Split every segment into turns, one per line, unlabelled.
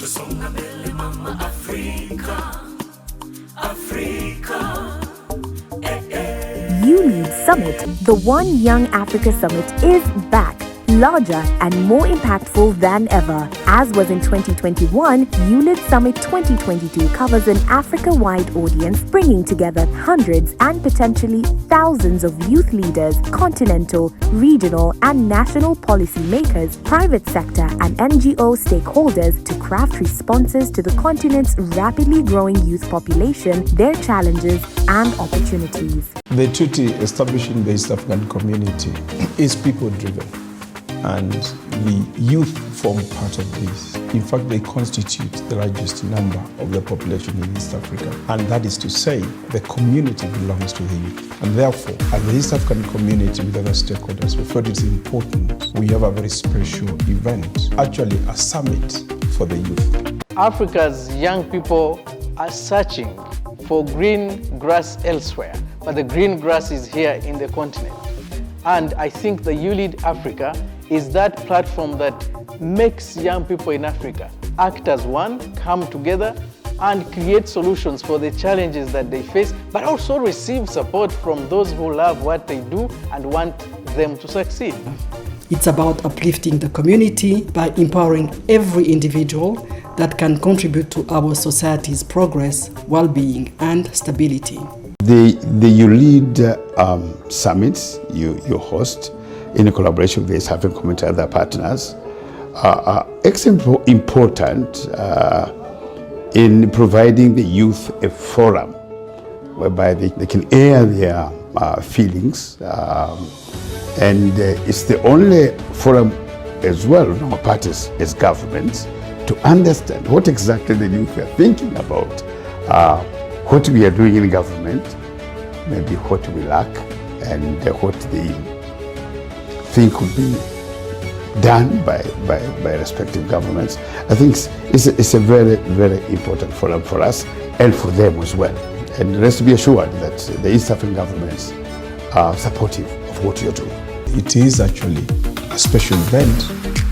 Tusonga mbele mama Afrika, Afrika.
YouLead Summit, the One Young Africa Summit, is back, larger and more impactful than ever. As was in 2021, YouLead Summit 2022 covers an Africa-wide audience, bringing together hundreds and potentially thousands of youth leaders, continental, regional and national policymakers, private sector and NGO stakeholders to craft responses to the continent's rapidly growing youth population, their challenges and opportunities.
The treaty establishing the East African community is people-driven, and the youth form part of this. In fact, they constitute the largest number of the population in East Africa, and that is to say, the community belongs to the youth. And therefore, as the East African community with other stakeholders, we felt it's important we have a very special event, actually a summit for the youth.
Africa's young people are searching for green grass elsewhere, but the green grass is here in the continent. And I think the YouLead Africa is that platform that makes young people in Africa act as one, come together, and create solutions for the challenges that they face, but also receive support from those who love what they do and want them to succeed.
It's about uplifting the community by empowering every individual that can contribute to our society's progress, well-being, and stability.
The YouLead Summits you host in collaboration with the East African community and other partners are extremely important in providing the youth a forum whereby they can air their feelings, and it's the only forum as well from our parties as governments to understand what exactly the youth are thinking about, what we are doing in government, maybe what we lack, and what they think could be done by respective governments. I think it's a very, very important forum for us and for them as well. And rest be assured that the East African governments are supportive of what you're doing.
It is actually a special event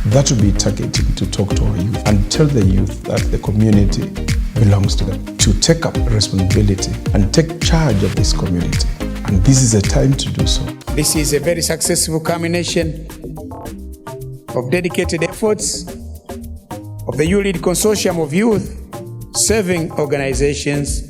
that will be targeting to talk to our youth and tell the youth that the community belongs to them, to take up responsibility and take charge of this community. And this is a time to do so.
This is a very successful culmination of dedicated efforts of the YouLead Consortium of Youth Serving Organizations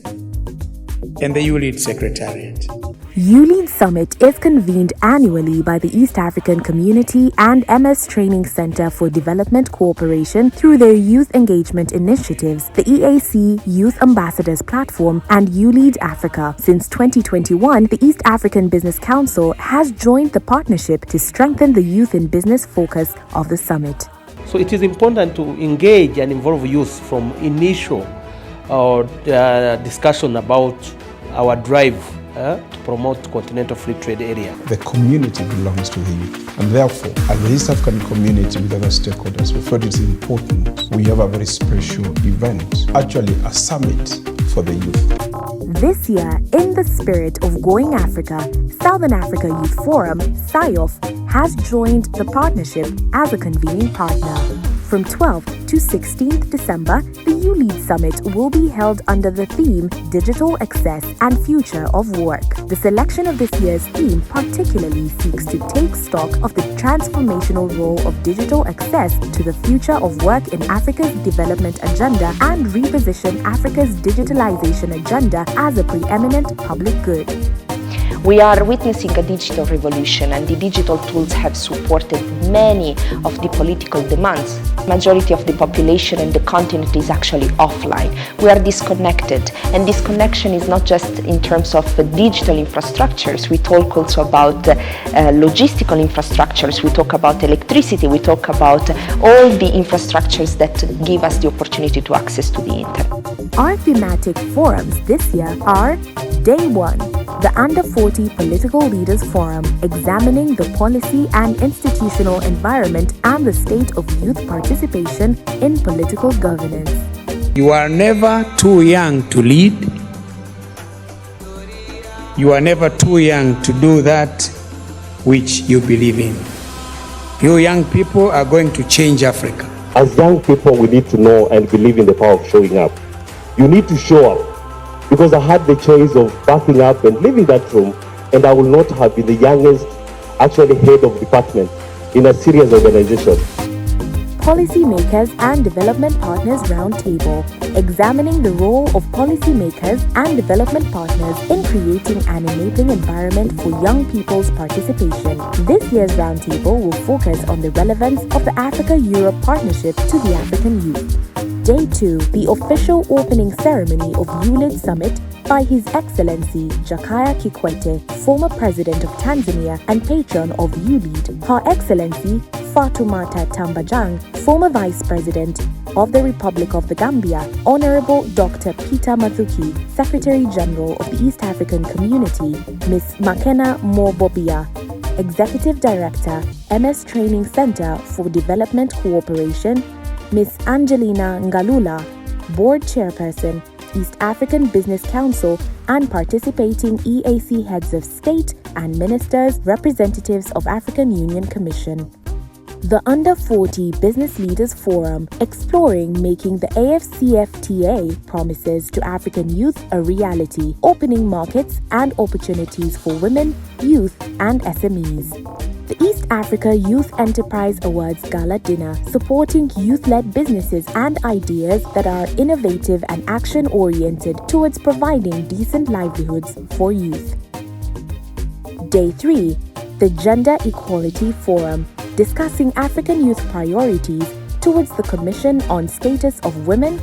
and the YouLead Secretariat.
YouLead Summit is convened annually by the East African Community and MS Training Center for Development Cooperation through their youth engagement initiatives, the EAC Youth Ambassadors Platform, and YouLead Africa. Since 2021, the East African Business Council has joined the partnership to strengthen the youth in business focus of the summit.
So it is important to engage and involve youth from initial discussion about our drive to promote continental free trade area.
The community belongs to the youth, and therefore, as the East African community with other stakeholders, we felt it's important we have a very special event, actually a summit for the youth.
This year, in the spirit of Going Africa, Southern Africa Youth Forum, SIOF, has joined the partnership as a convening partner. From 12th to 16th December, the YouLead Summit will be held under the theme Digital Access and Future of Work. The selection of this year's theme particularly seeks to take stock of the transformational role of digital access to the future of work in Africa's development agenda and reposition Africa's digitalization agenda as a preeminent public good.
We are witnessing a digital revolution, and the digital tools have supported many of the political demands. Majority of the population and the continent is actually offline. We are disconnected, and disconnection is not just in terms of digital infrastructures. We talk also about logistical infrastructures, we talk about electricity, we talk about all the infrastructures that give us the opportunity to access to the internet.
Our thematic forums this year are Day 1, the Under 40 Political Leaders Forum, examining the policy and institutional environment and the state of youth participation in political governance.
You are never too young to lead. You are never too young to do that which you believe in. You young people are going to change Africa.
as young people, we need to know and believe in the power of showing up. You need to show up, because I had the choice of backing up and leaving that room, and I will not have been the youngest actually head of department in a serious organization.
Policymakers and Development Partners Roundtable, examining the role of policymakers and development partners in creating an enabling environment for young people's participation. This year's roundtable will focus on the relevance of the Africa-Europe Partnership to the African youth. Day 2, the official opening ceremony of YouLead Summit by His Excellency Jakaya Kikwete, former President of Tanzania and patron of YouLead, Her Excellency Fatoumata Tambajang, former Vice President of the Republic of the Gambia, Honorable Dr. Peter Mathuki, Secretary General of the East African Community, Ms. Makena Mobobia, Executive Director, MS Training Center for Development Cooperation, Ms. Angelina Ngalula, Board Chairperson, East African Business Council, and participating EAC heads of state and ministers, representatives of African Union Commission. The Under 40 Business Leaders Forum, exploring making the AFCFTA promises to African youth a reality, opening markets and opportunities for women, youth, and SMEs. The East Africa Youth Enterprise Awards Gala Dinner, supporting youth-led businesses and ideas that are innovative and action-oriented towards providing decent livelihoods for youth. Day 3, the Gender Equality Forum, discussing African youth priorities towards the Commission on Status of Women,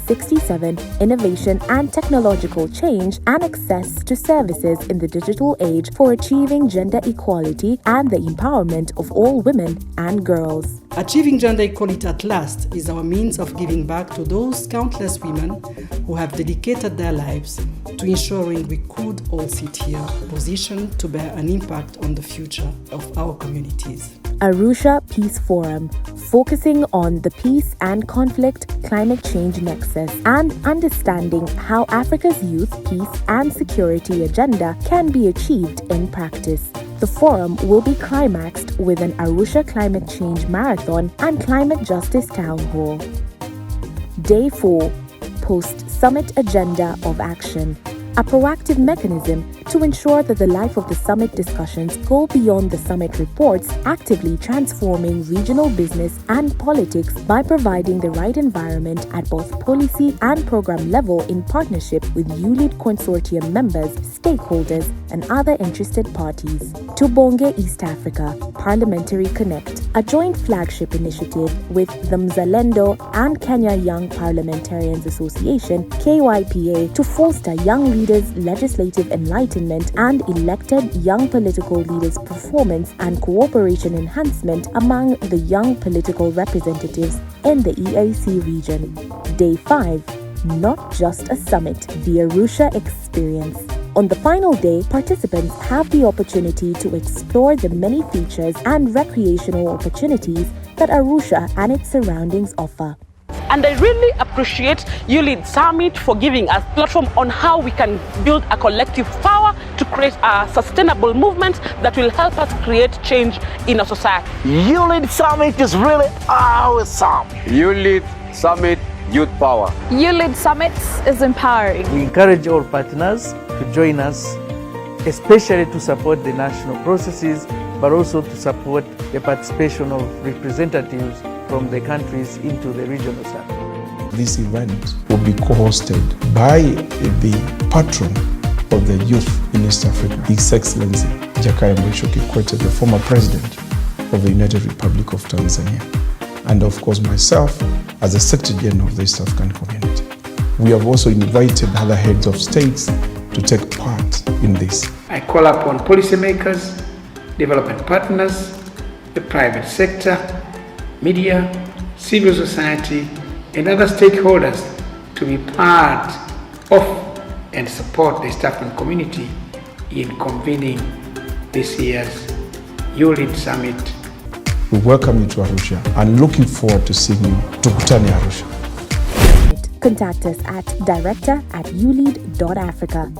67, Innovation and Technological Change and Access to Services in the Digital Age for achieving gender equality and the empowerment of all women and girls.
Achieving gender equality at last is our means of giving back to those countless women who have dedicated their lives to ensuring we could all sit here, positioned to bear an impact on the future of our communities.
Arusha Peace Forum, focusing on the peace and conflict climate change nexus and understanding how Africa's youth, peace and security agenda can be achieved in practice. The forum will be climaxed with an Arusha Climate Change Marathon and Climate Justice Town Hall. Day 4, Post-Summit Agenda of Action, a proactive mechanism to ensure that the life of the summit discussions go beyond the summit reports, actively transforming regional business and politics by providing the right environment at both policy and program level in partnership with YouLead Consortium members, stakeholders, and other interested parties. Tubonge East Africa Parliamentary Connect, a joint flagship initiative with the Mzalendo and Kenya Young Parliamentarians Association, KYPA, to foster young leaders' legislative enlightenment and elected young political leaders' performance and cooperation enhancement among the young political representatives in the EAC region. Day 5, not just a summit, the Arusha experience. On the final day, participants have the opportunity to explore the many features and recreational opportunities that Arusha and its surroundings offer.
And I really appreciate YouLead Summit for giving us a platform on how we can build a collective power to create a sustainable movement that will help us create change in our society.
YouLead Summit is really awesome.
YouLead Summit Youth Power.
YouLead Summit is empowering.
We encourage all partners to join us, especially to support the national processes, but also to support the participation of representatives from the countries into the regional summit.
This event will be co-hosted by the patron of the youth in East Africa, His Excellency Jakaya Kikwete, the former president of the United Republic of Tanzania, and of course myself as the Secretary General of the East African Community. We have also invited other heads of states to take part in this.
I call upon policymakers, development partners, the private sector, media, civil society, and other stakeholders to be part of and support the East African community in convening this year's YouLead Summit.
We welcome you to Arusha and looking forward to seeing you. Tukutane Arusha.
Contact us at director@youlead.africa.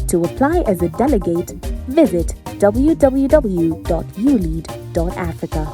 To apply as a delegate, visit www.youlead.africa.